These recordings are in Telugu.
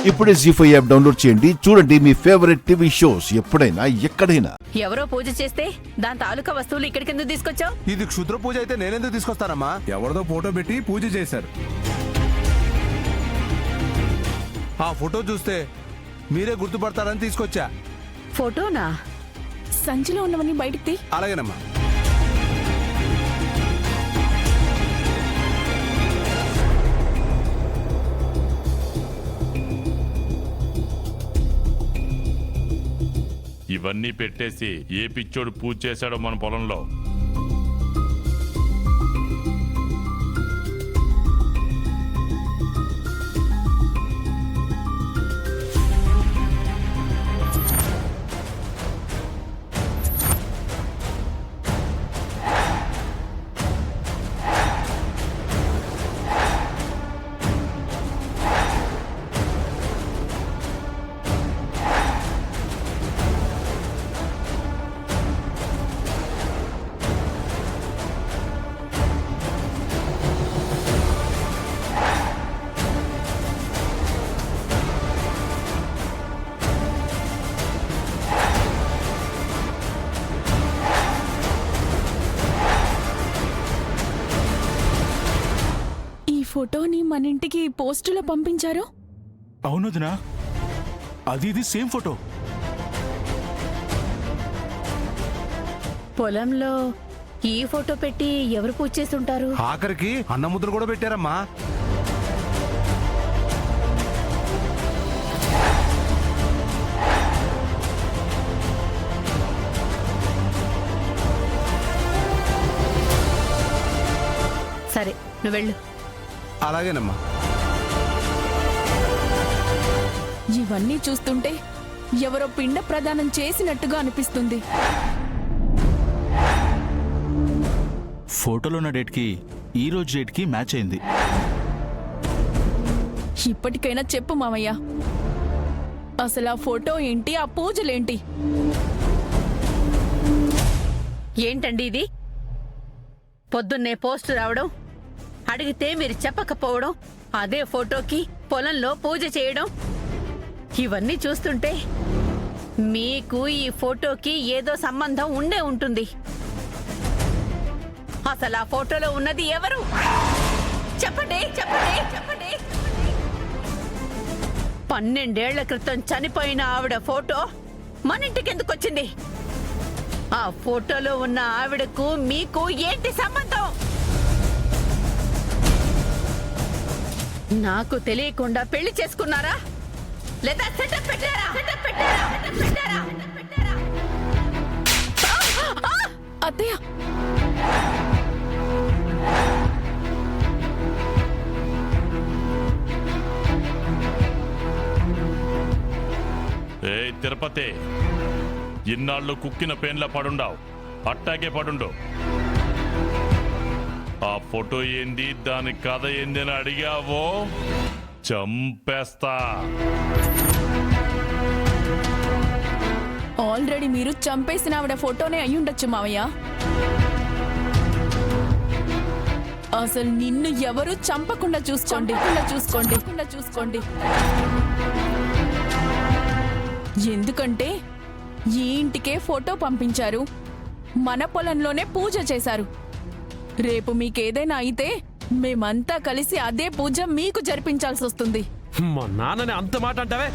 ఇప్పుడే జీ5 యాప్ డౌన్లోడ్ చేయండి. చూడండి మీ ఫేవరెట్ టీవీ షోస్ ఎప్పుడైనా ఎక్కడైనా. ఎవరో పూజ చేస్తే దాని తాలూకా వస్తువులు ఇక్కడికి ఎందుకు తీసుకొచ్చావు? ఇది క్షుద్ర పూజ అయితే నేనెందుకు తీసుకొస్తానమ్మా? ఎవరిదో ఫోటో పెట్టి పూజ చేశారు. ఆ ఫోటో చూస్తే మీరే గుర్తుపడతారని తీసుకొచ్చా. ఫోటోనా? సంచిలో ఉన్నవన్నీ బయటికి తీ. అలాగేనమ్మా. ఇవన్నీ పెట్టేసి ఏ పిచ్చోడు పూజ చేశాడో మన పొలంలో. ఫోటోని మన ఇంటికి పోస్టులో పంపించారు. అవునదినా, అది ఇది సేమ్ ఫోటో. పొలంలో ఈ ఫోటో పెట్టి ఎవరు పూజ చేస్తుంటారు? ఆఖరికి అన్న ముద్ర కూడా పెట్టారమ్మా. సరే, నువ్వు వెళ్ళు. అలాగేనమ్మా. ఇవన్నీ చూస్తుంటే ఎవరో పిండ ప్రదానం చేసినట్టుగా అనిపిస్తుంది. ఫోటోలో ఉన్న డేట్కి ఈ రోజు డేట్కి మ్యాచ్ అయింది. ఇప్పటికైనా చెప్పు మామయ్య, అసలు ఆ ఫోటో ఏంటి, ఆ పూజలేంటి? ఏంటండి ఇది? పొద్దున్నే పోస్ట్ రావడం, అడిగితే మీరు చెప్పకపోవడం, అదే ఫోటోకి పొలంలో పూజ చేయడం, ఇవన్నీ చూస్తుంటే మీకు ఈ ఫోటోకి ఏదో సంబంధం ఉండే ఉంటుంది. అసలు ఆ ఫోటోలో ఉన్నది ఎవరు? చెప్పండి, చెప్పండి, చెప్పండి. 12 ఏళ్ల క్రితం చనిపోయిన ఆవిడ ఫోటో మన ఇంటికి ఎందుకు వచ్చింది? ఆ ఫోటోలో ఉన్న ఆవిడకు మీకు ఏంటి సంబంధం? నాకు తెలియకుండా పెళ్లి చేసుకున్నారా, లేదా సెటప్ పెట్టారా? అత్తయ్య, ఏ తిరుపతి, ఇన్నాళ్ళు కుక్కిన పెన్లా పడుండావు, అట్టాగే పడుండు. ఆ ఫోటో ఏంది, దాని కథ ఏంది అని అడిగావో చంపేస్తా. ఆల్రెడీ మీరు చంపేసిన ఆవిడ ఫోటోనే అయ్యుండొచ్చు మావయ్య. అసలు నిన్ను ఎవరు చంపకుండా చూసుకోండి. ఎందుకంటే ఈ ఇంటికే ఫోటో పంపించారు, మన పొలంలోనే పూజ చేశారు. రేపు మీకేదైనా అయితే మేమంతా కలిసి అదే పూజ మీకు జరిపించాల్సి వస్తుంది. మా నాన్నని అంత మాట అంటావే?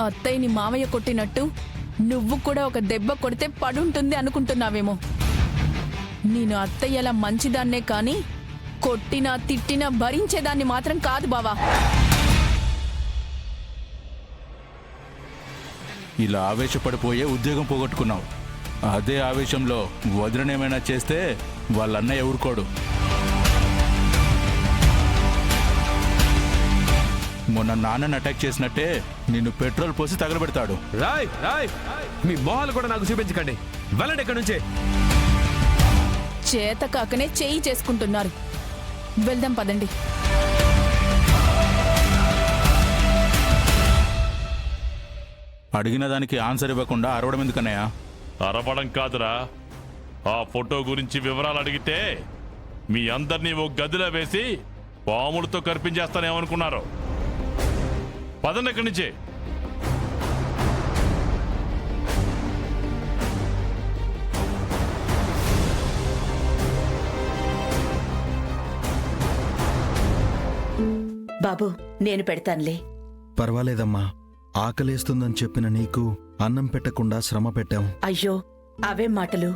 అత్తయ్యని మావయ్య కొట్టినట్టు నువ్వు కూడా ఒక దెబ్బ కొడితే పడుంటుంది అనుకుంటున్నావేమో. నేను అత్తయ్యలా మంచిదాన్నే కాని కొట్టినా తిట్టినా భరించేదాన్ని మాత్రం కాదు బావా. ఇలా ఆవేశపడిపోయే ఉద్యోగం పోగొట్టుకున్నావు. అదే ఆవేశంలో వదిననేమైనా చేస్తే వాళ్ళన్నయ్య ఊరుకోడు. మొన్న నాన్నని అటాక్ చేసినట్టే నిన్ను పెట్రోల్ పోసి తగలబెడతాడు. రాయ్ రాయ్, మీ మొహాలు కూడా నాకు చూపించకండి. వెళ్ళండి ఇక్కడి నుంచే. చేత కాకనే చేయి చేసుకుంటున్నారు. వెళ్దాం పదండి. అడిగిన దానికి ఆన్సర్ ఇవ్వకుండా అరవడం ఎందుకన్నయ్య? అరవడం కాదురా, ఆ ఫోటో గురించి వివరాలు అడిగితే మీ అందరినీ ఓ గదిలో వేసి పాములతో కనిపించేస్తానేమనుకున్నారు. పదండి ఇక్కడి నుంచి. బాబు, నేను పెడతానులే. పర్వాలేదమ్మా, ఆకలేస్తుందని చెప్పిన నీకు అన్నం పెట్టకుండా శ్రమ పెట్టాం. అయ్యో, అవేం మాటలు.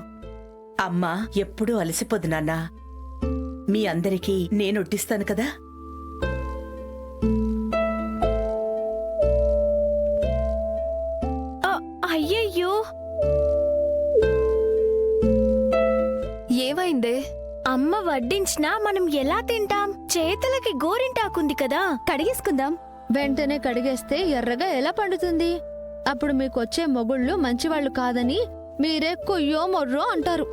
అమ్మ ఎప్పుడూ అలసిపోదు నాన్నా. మీ అందరికీ నేనొడ్డిస్తాను కదా. అయ్యయ్యో, ఏమైందే? అమ్మ వడ్డించినా మనం ఎలా తింటాం? చేతులకి గోరింటాకుంది కదా, కడిగేసుకుందాం. వెంటనే కడిగేస్తే ఎర్రగా ఎలా పండుతుంది? అప్పుడు మీకొచ్చే మొగుళ్ళు మంచివాళ్లు కాదని మీరే కొయ్యో మొర్రో అంటారు.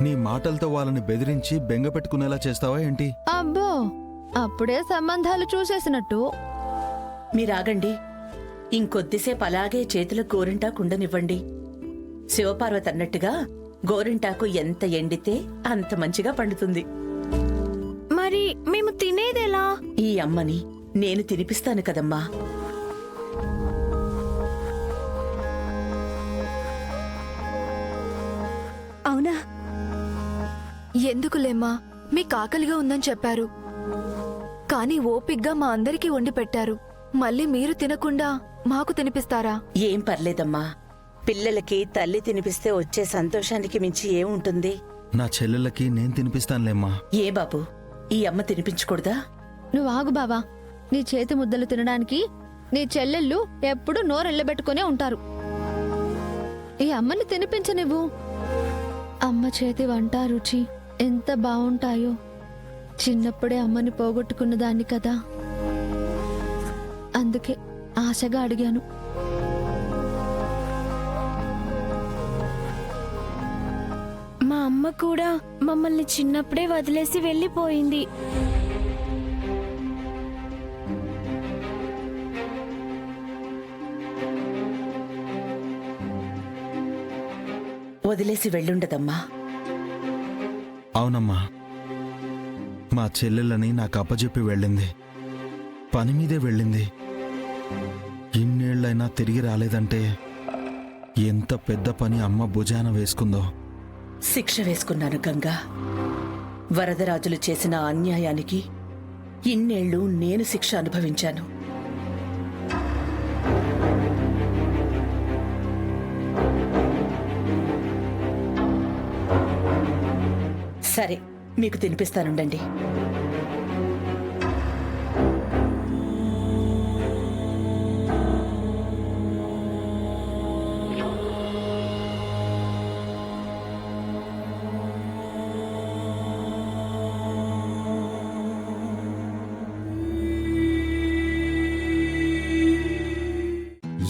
నీ మాటలతో వాళ్ళని బెదిరించి బెంగ పెట్టుకునేలా చేస్తావా ఏంటి? అబ్బో, అప్పుడే సంబంధాలు చూసేసినట్టు. మీరాగండి. ఇంకొద్దిసేపు అలాగే చేతులకు గోరింటాకుండనివ్వండి. శివపార్వతి అన్నట్టుగా గోరింటాకు ఎంత ఎండితే అంత మంచిగా పండుతుంది. మరి మేము తినేదెలా? ఈ అమ్మని నేను తినిపిస్తాను కదమ్మా. అవునా? ఎందుకులేమ్మా, మీకు ఆకలిగా ఉందని చెప్పారు, కానీ ఓపిగ్గా మా అందరికీ వండి పెట్టారు. మళ్ళీ మీరు తినకుండా మాకు తినిపిస్తారా? ఏం పర్లేదమ్మా. పిల్లలకి తల్లి తినిపిస్తే వచ్చే సంతోషానికి మించి ఏముంటుంది? నా చెల్లెళ్ళకి నేను తినిపిస్తానులేమ్మా. ఏ బాబు, ఈ అమ్మ తినిపించకూడదా? నువ్వు ఆగు బావా. నీ చేతి ముద్దలు తినడానికి నీ చెల్లెళ్ళు ఎప్పుడూ నోరెళ్ళబెట్టుకునే ఉంటారు. ఈ అమ్మని తినిపించనివ్వు. అమ్మ చేతి వంట రుచి ఎంత బావుంటాయో. చిన్నప్పుడే అమ్మని పోగొట్టుకున్న దాన్ని కదా, అందుకే ఆశగా అడిగాను. మా అమ్మ కూడా మమ్మల్ని చిన్నప్పుడే వదిలేసి వెళ్ళిపోయింది. వదిలేసి వెళ్ళుండదమ్మా. అవునమ్మా, మా చెల్లెళ్ళని నాకు అప్పచెప్పి వెళ్ళింది. పని మీదే వెళ్ళింది. ఇన్నేళ్లైనా తిరిగి రాలేదంటే ఎంత పెద్ద పని అమ్మ భుజాన వేసుకుందో. శిక్ష వేసుకున్నాను గంగా. వరదరాజులు చేసిన అన్యాయానికి ఇన్నేళ్లు నేను శిక్ష అనుభవించాను. సరే, మీకు తినిపిస్తానుండండి.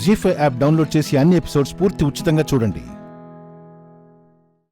జీ5 యాప్ డౌన్లోడ్ చేసి అన్ని ఎపిసోడ్స్ పూర్తి ఉచితంగా చూడండి.